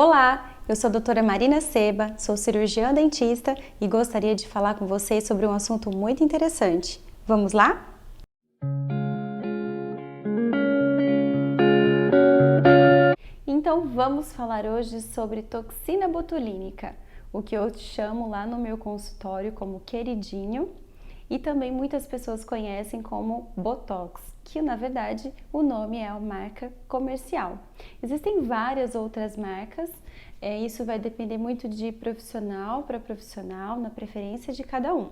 Olá, eu sou a doutora Marina Seba, sou cirurgiã dentista e gostaria de falar com vocês sobre um assunto muito interessante. Vamos lá? Então vamos falar hoje sobre toxina botulínica, o que eu chamo lá no meu consultório como queridinho e também muitas pessoas conhecem como Botox, que na verdade o nome é a marca comercial. Existem várias outras marcas, isso vai depender muito de profissional para profissional, na preferência de cada um.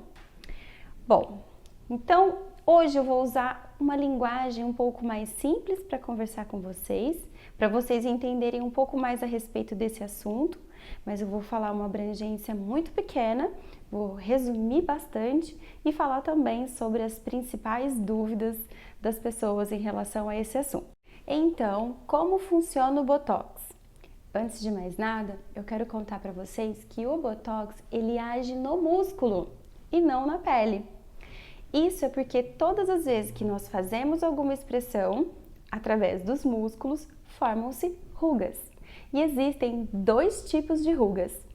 Bom, então hoje eu vou usar uma linguagem um pouco mais simples para conversar com vocês, para vocês entenderem um pouco mais a respeito desse assunto, mas eu vou falar uma abrangência muito pequena, vou resumir bastante e falar também sobre as principais dúvidas das pessoas em relação a esse assunto. Então, como funciona o Botox? Antes de mais nada, eu quero contar para vocês que o Botox ele age no músculo e não na pele. Isso é porque todas as vezes que nós fazemos alguma expressão, através dos músculos, formam-se rugas. E existem dois tipos de rugas.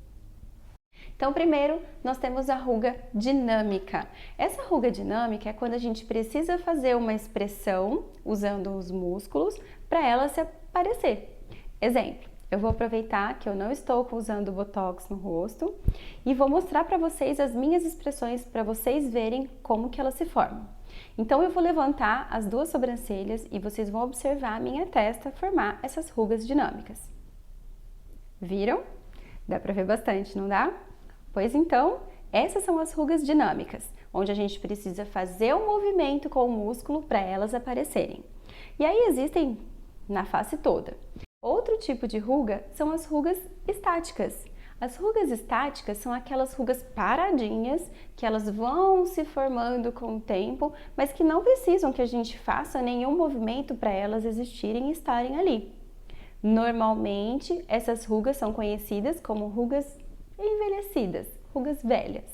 Então, primeiro, nós temos a ruga dinâmica. Essa ruga dinâmica é quando a gente precisa fazer uma expressão usando os músculos para ela se aparecer. Exemplo, eu vou aproveitar que eu não estou usando Botox no rosto e vou mostrar para vocês as minhas expressões para vocês verem como que elas se formam. Então eu vou levantar as duas sobrancelhas e vocês vão observar a minha testa formar essas rugas dinâmicas. Viram? Dá para ver bastante, não dá? Pois então, essas são as rugas dinâmicas, onde a gente precisa fazer um movimento com o músculo para elas aparecerem. E aí existem na face toda. Outro tipo de ruga são as rugas estáticas. As rugas estáticas são aquelas rugas paradinhas que elas vão se formando com o tempo, mas que não precisam que a gente faça nenhum movimento para elas existirem e estarem ali. Normalmente, essas rugas são conhecidas como rugas envelhecidas, rugas velhas,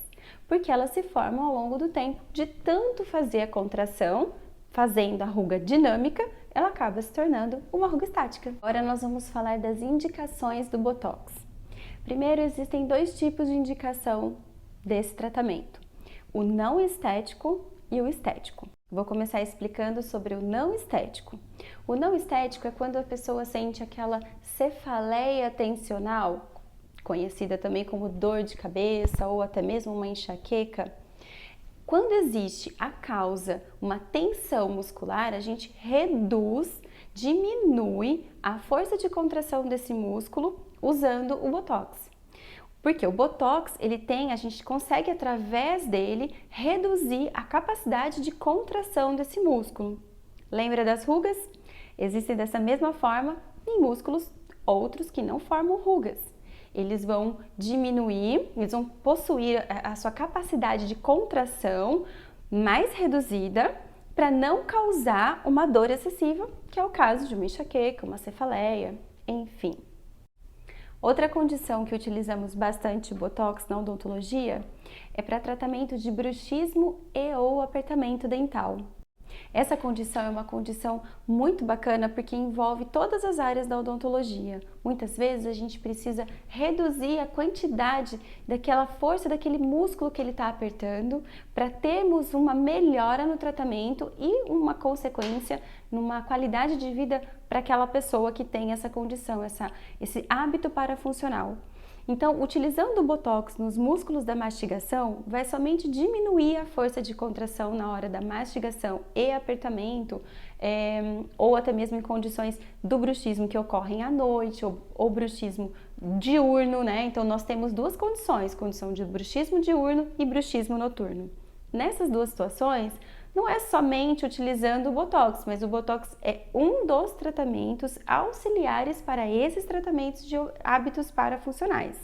porque elas se formam ao longo do tempo. De tanto fazer a contração, fazendo a ruga dinâmica, ela acaba se tornando uma ruga estática. Agora nós vamos falar das indicações do Botox. Primeiro, existem dois tipos de indicação desse tratamento: o não estético e o estético. Vou começar explicando sobre o não estético. O não estético é quando a pessoa sente aquela cefaleia tensional, conhecida também como dor de cabeça ou até mesmo uma enxaqueca. Quando existe a causa, uma tensão muscular, a gente reduz, diminui a força de contração desse músculo usando o Botox. Porque o Botox, a gente consegue através dele reduzir a capacidade de contração desse músculo. Lembra das rugas? Existem dessa mesma forma em músculos outros que não formam rugas. Eles vão diminuir, eles vão possuir a sua capacidade de contração mais reduzida para não causar uma dor excessiva, que é o caso de uma enxaqueca, uma cefaleia, enfim. Outra condição que utilizamos bastante Botox na odontologia é para tratamento de bruxismo e ou apertamento dental. Essa condição é uma condição muito bacana porque envolve todas as áreas da odontologia. Muitas vezes a gente precisa reduzir a quantidade daquela força, daquele músculo que ele está apertando para termos uma melhora no tratamento e uma consequência numa qualidade de vida para aquela pessoa que tem essa condição, esse hábito parafuncional. Então, utilizando o Botox nos músculos da mastigação, vai somente diminuir a força de contração na hora da mastigação e apertamento, ou até mesmo em condições do bruxismo que ocorrem à noite, ou bruxismo diurno, né? Então, nós temos duas condições, condição de bruxismo diurno e bruxismo noturno. Nessas duas situações, não é somente utilizando o Botox, mas o Botox é um dos tratamentos auxiliares para esses tratamentos de hábitos parafuncionais.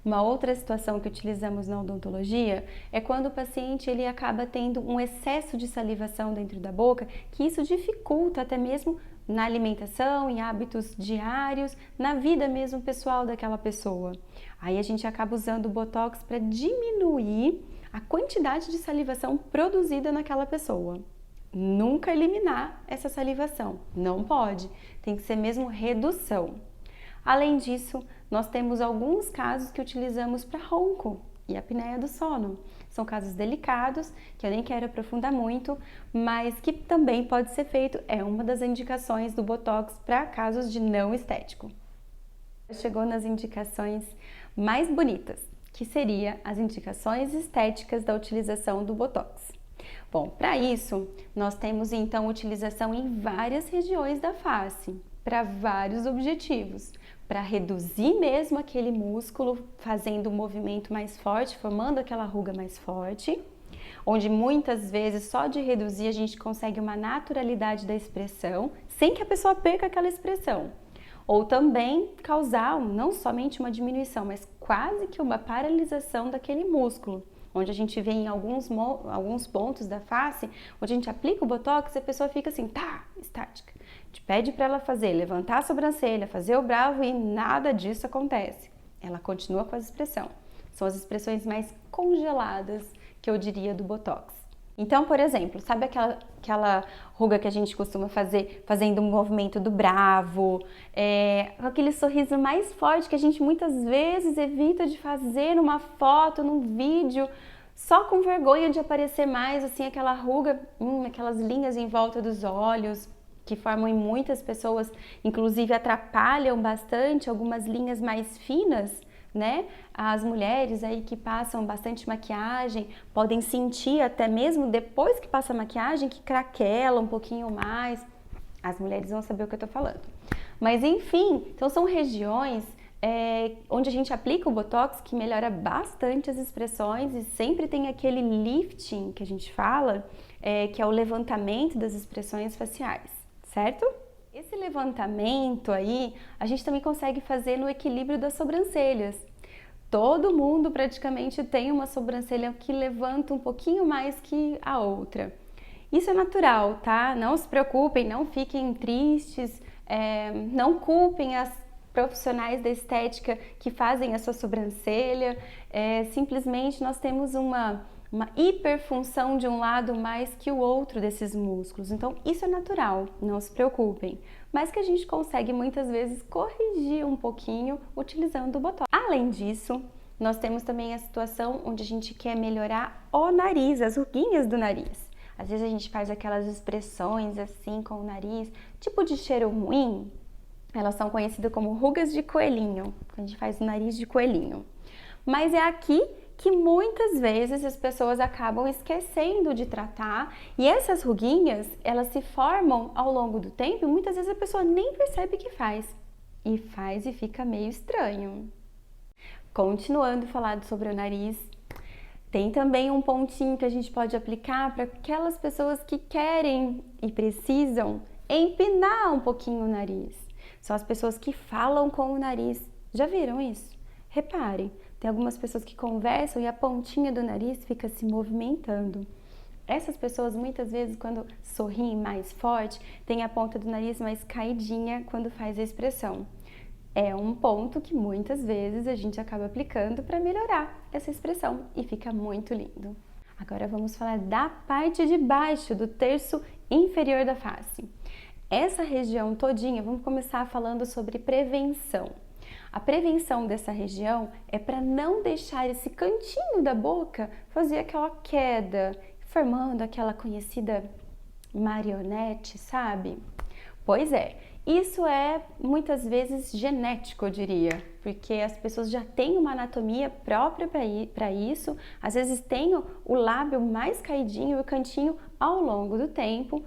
Uma outra situação que utilizamos na odontologia é quando o paciente ele acaba tendo um excesso de salivação dentro da boca, que isso dificulta até mesmo na alimentação, em hábitos diários, na vida mesmo pessoal daquela pessoa. Aí a gente acaba usando o Botox para diminuir a quantidade de salivação produzida naquela pessoa. Nunca eliminar essa salivação, não pode, tem que ser mesmo redução. Além disso, nós temos alguns casos que utilizamos para ronco e apneia do sono. São casos delicados, que eu nem quero aprofundar muito, mas que também pode ser feito, é uma das indicações do Botox para casos de não estético. Chegou nas indicações mais bonitas, que seria as indicações estéticas da utilização do Botox. Bom, para isso, nós temos então utilização em várias regiões da face, para vários objetivos, para reduzir mesmo aquele músculo, fazendo um movimento mais forte, formando aquela ruga mais forte, onde muitas vezes só de reduzir a gente consegue uma naturalidade da expressão, sem que a pessoa perca aquela expressão. Ou também causar não somente uma diminuição, mas quase que uma paralisação daquele músculo, onde a gente vê em alguns pontos da face, onde a gente aplica o Botox e a pessoa fica assim, estática. A gente pede para ela levantar a sobrancelha, fazer o bravo e nada disso acontece. Ela continua com a expressão. São as expressões mais congeladas, que eu diria, do Botox. Então, por exemplo, sabe aquela ruga que a gente costuma fazer fazendo um movimento do bravo, aquele sorriso mais forte que a gente muitas vezes evita de fazer numa foto, num vídeo, só com vergonha de aparecer mais, assim, aquela ruga, aquelas linhas em volta dos olhos, que formam em muitas pessoas, inclusive atrapalham bastante algumas linhas mais finas, né? As mulheres aí que passam bastante maquiagem podem sentir até mesmo depois que passa a maquiagem que craquela um pouquinho mais. As mulheres vão saber o que eu tô falando. Mas enfim, então são regiões onde a gente aplica o Botox que melhora bastante as expressões e sempre tem aquele lifting que a gente fala, que é o levantamento das expressões faciais, certo? Esse levantamento aí, a gente também consegue fazer no equilíbrio das sobrancelhas. Todo mundo praticamente tem uma sobrancelha que levanta um pouquinho mais que a outra. Isso é natural, tá? Não se preocupem, não fiquem tristes, não culpem as profissionais da estética que fazem a sua sobrancelha. Simplesmente nós temos uma hiperfunção de um lado mais que o outro desses músculos. Então, isso é natural, não se preocupem. Mas que a gente consegue muitas vezes corrigir um pouquinho utilizando o Botox. Além disso, nós temos também a situação onde a gente quer melhorar o nariz, as ruguinhas do nariz. Às vezes a gente faz aquelas expressões assim com o nariz, tipo de cheiro ruim. Elas são conhecidas como rugas de coelhinho, a gente faz o nariz de coelhinho. Mas é aqui que muitas vezes as pessoas acabam esquecendo de tratar e essas ruguinhas, elas se formam ao longo do tempo e muitas vezes a pessoa nem percebe que faz e fica meio estranho. Continuando a falar sobre o nariz, tem também um pontinho que a gente pode aplicar para aquelas pessoas que querem e precisam empinar um pouquinho o nariz. São as pessoas que falam com o nariz. Já viram isso? Reparem. Tem algumas pessoas que conversam e a pontinha do nariz fica se movimentando. Essas pessoas muitas vezes quando sorriem mais forte, tem a ponta do nariz mais caidinha quando faz a expressão. É um ponto que muitas vezes a gente acaba aplicando para melhorar essa expressão e fica muito lindo. Agora vamos falar da parte de baixo, do terço inferior da face. Essa região todinha, vamos começar falando sobre prevenção. A prevenção dessa região é para não deixar esse cantinho da boca fazer aquela queda, formando aquela conhecida marionete, sabe? Pois é, isso é muitas vezes genético, eu diria, porque as pessoas já têm uma anatomia própria para isso, às vezes tem o lábio mais caidinho e o cantinho ao longo do tempo,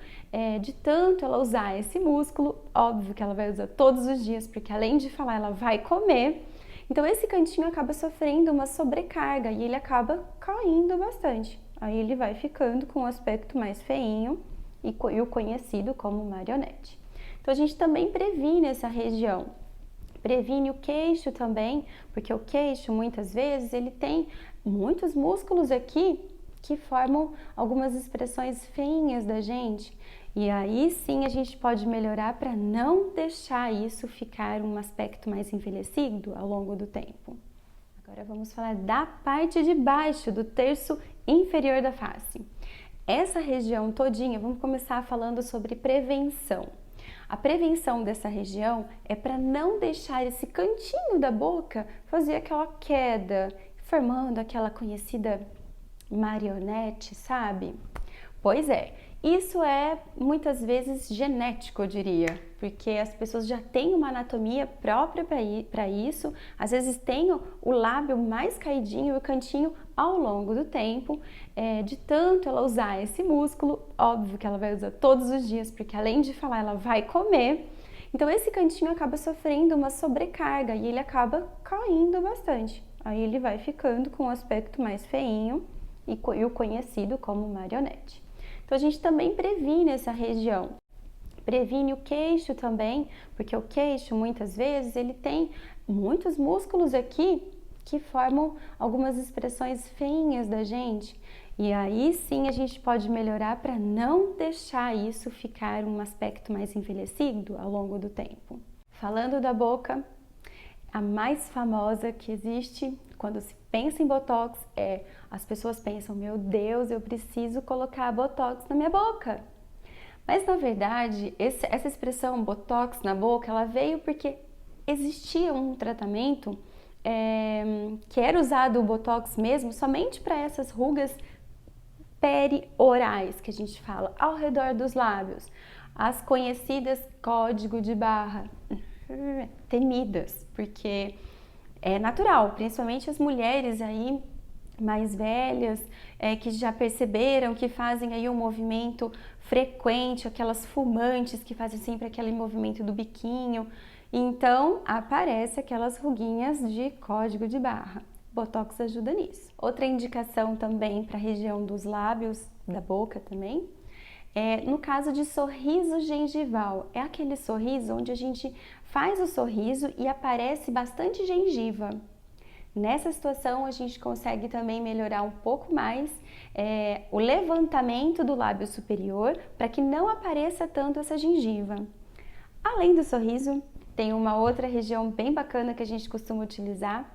de tanto ela usar esse músculo, óbvio que ela vai usar todos os dias, porque além de falar, ela vai comer, então esse cantinho acaba sofrendo uma sobrecarga e ele acaba caindo bastante, aí ele vai ficando com um aspecto mais feinho e o conhecido como marionete. Então a gente também previne essa região, previne o queixo também, porque o queixo muitas vezes ele tem muitos músculos aqui que formam algumas expressões feinhas da gente e aí sim a gente pode melhorar para não deixar isso ficar um aspecto mais envelhecido ao longo do tempo. Agora vamos falar da parte de baixo, do terço inferior da face. Essa região todinha, vamos começar falando sobre prevenção. A prevenção dessa região é para não deixar esse cantinho da boca fazer aquela queda, formando aquela conhecida marionete, sabe? Pois é, isso é muitas vezes genético, eu diria, porque as pessoas já têm uma anatomia própria para isso, às vezes tem o lábio mais caidinho e o cantinho ao longo do tempo, de tanto ela usar esse músculo, óbvio que ela vai usar todos os dias, porque além de falar, ela vai comer, então esse cantinho acaba sofrendo uma sobrecarga e ele acaba caindo bastante, aí ele vai ficando com um aspecto mais feinho e o conhecido como marionete. Então a gente também previne essa região, previne o queixo também, porque o queixo muitas vezes ele tem muitos músculos aqui que formam algumas expressões feinhas da gente e aí sim a gente pode melhorar para não deixar isso ficar um aspecto mais envelhecido ao longo do tempo. Falando da boca, a mais famosa que existe quando se pensa em Botox as pessoas pensam, meu Deus, eu preciso colocar Botox na minha boca. Mas na verdade, essa expressão Botox na boca, ela veio porque existia um tratamento que era usado o Botox mesmo somente para essas rugas periorais, que a gente fala, ao redor dos lábios. As conhecidas código de barra, temidas, porque é natural, principalmente as mulheres aí mais velhas, que já perceberam que fazem aí um movimento frequente, aquelas fumantes que fazem sempre aquele movimento do biquinho, então aparece aquelas ruguinhas de código de barra. Botox ajuda nisso. Outra indicação também para a região dos lábios, da boca também, no caso de sorriso gengival, é aquele sorriso onde a gente faz o sorriso e aparece bastante gengiva. Nessa situação a gente consegue também melhorar um pouco mais o levantamento do lábio superior para que não apareça tanto essa gengiva. Além do sorriso, tem uma outra região bem bacana que a gente costuma utilizar,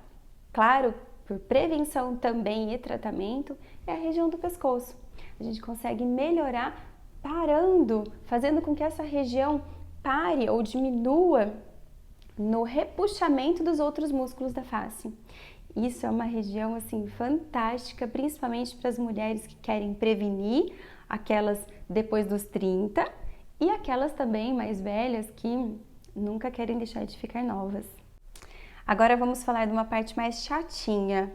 claro, por prevenção também e tratamento, é a região do pescoço. A gente consegue melhorar parando, fazendo com que essa região pare ou diminua no repuxamento dos outros músculos da face. Isso é uma região assim fantástica, principalmente para as mulheres que querem prevenir, aquelas depois dos 30 e aquelas também mais velhas que nunca querem deixar de ficar novas. Agora vamos falar de uma parte mais chatinha,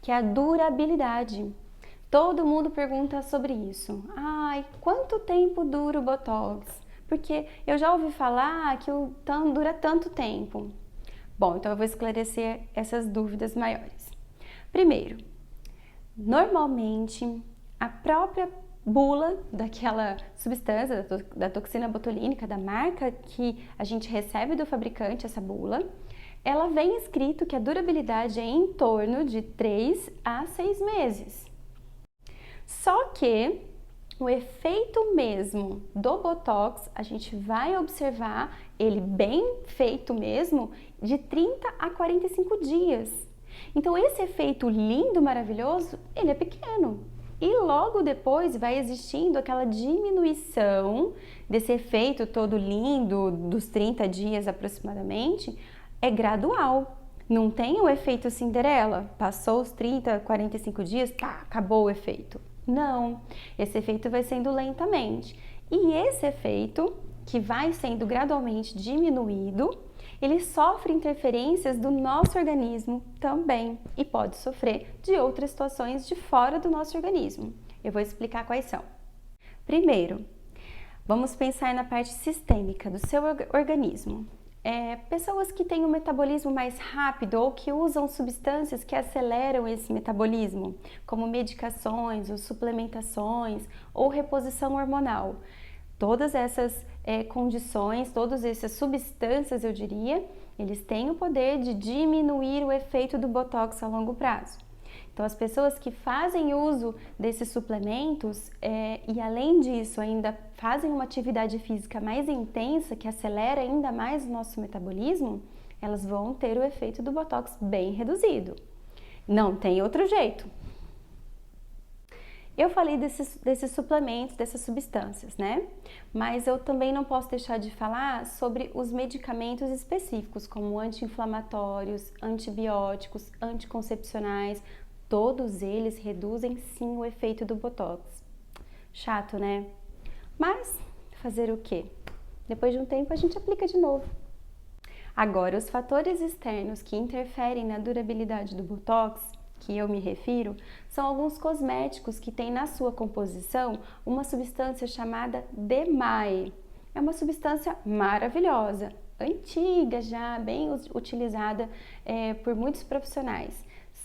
que é a durabilidade. Todo mundo pergunta sobre isso. Ai, quanto tempo dura o Botox? Porque eu já ouvi falar que dura tanto tempo. Bom, então eu vou esclarecer essas dúvidas maiores. Primeiro, normalmente a própria bula daquela substância, da toxina botulínica, da marca que a gente recebe do fabricante, essa bula, ela vem escrito que a durabilidade é em torno de 3 a 6 meses. Só que o efeito mesmo do Botox, a gente vai observar ele bem feito mesmo de 30 a 45 dias. Então esse efeito lindo, maravilhoso, ele é pequeno. E logo depois vai existindo aquela diminuição desse efeito todo lindo dos 30 dias aproximadamente, é gradual. Não tem o efeito Cinderela, passou os 30, 45 dias, tá, acabou o efeito. Não, esse efeito vai sendo lentamente. E esse efeito, que vai sendo gradualmente diminuído, ele sofre interferências do nosso organismo também e pode sofrer de outras situações de fora do nosso organismo. Eu vou explicar quais são. Primeiro, vamos pensar na parte sistêmica do seu organismo. Pessoas que têm um metabolismo mais rápido ou que usam substâncias que aceleram esse metabolismo, como medicações ou suplementações ou reposição hormonal. Todas essas condições, todas essas substâncias, eu diria, eles têm o poder de diminuir o efeito do Botox a longo prazo. Então, as pessoas que fazem uso desses suplementos e, além disso, ainda fazem uma atividade física mais intensa, que acelera ainda mais o nosso metabolismo, elas vão ter o efeito do Botox bem reduzido. Não tem outro jeito. Eu falei desses suplementos, dessas substâncias, né? Mas eu também não posso deixar de falar sobre os medicamentos específicos, como anti-inflamatórios, antibióticos, anticoncepcionais. Todos eles reduzem sim o efeito do Botox. Chato, né? Mas fazer o quê? Depois de um tempo a gente aplica de novo. Agora, os fatores externos que interferem na durabilidade do Botox, que eu me refiro, são alguns cosméticos que têm na sua composição uma substância chamada DMAE. É uma substância maravilhosa, antiga já, bem utilizada por muitos profissionais.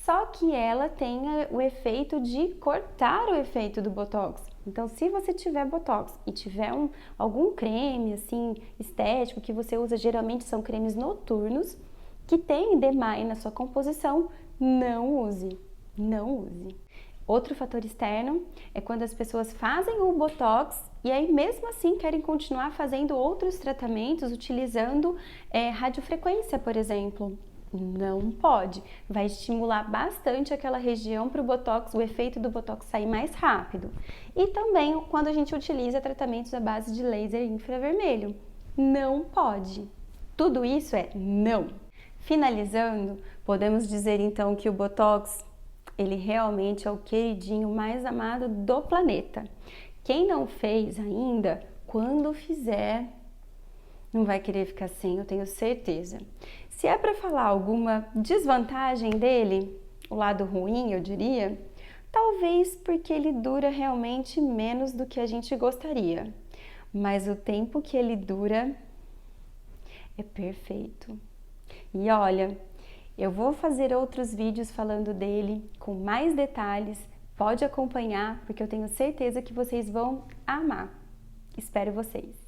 Só que ela tem o efeito de cortar o efeito do Botox. Então, se você tiver Botox e tiver algum creme assim estético que você usa, geralmente são cremes noturnos, que tem DMAE na sua composição, não use, não use. Outro fator externo é quando as pessoas fazem o Botox e aí mesmo assim querem continuar fazendo outros tratamentos utilizando radiofrequência, por exemplo. Não pode, vai estimular bastante aquela região para o Botox, o efeito do Botox sair mais rápido. E também quando a gente utiliza tratamentos à base de laser infravermelho, não pode. Tudo isso é não. Finalizando, podemos dizer então que o Botox, ele realmente é o queridinho mais amado do planeta. Quem não fez ainda, quando fizer, não vai querer ficar sem, eu tenho certeza. Se é para falar alguma desvantagem dele, o lado ruim, eu diria, talvez porque ele dura realmente menos do que a gente gostaria. Mas o tempo que ele dura é perfeito. E olha, eu vou fazer outros vídeos falando dele com mais detalhes. Pode acompanhar, porque eu tenho certeza que vocês vão amar. Espero vocês!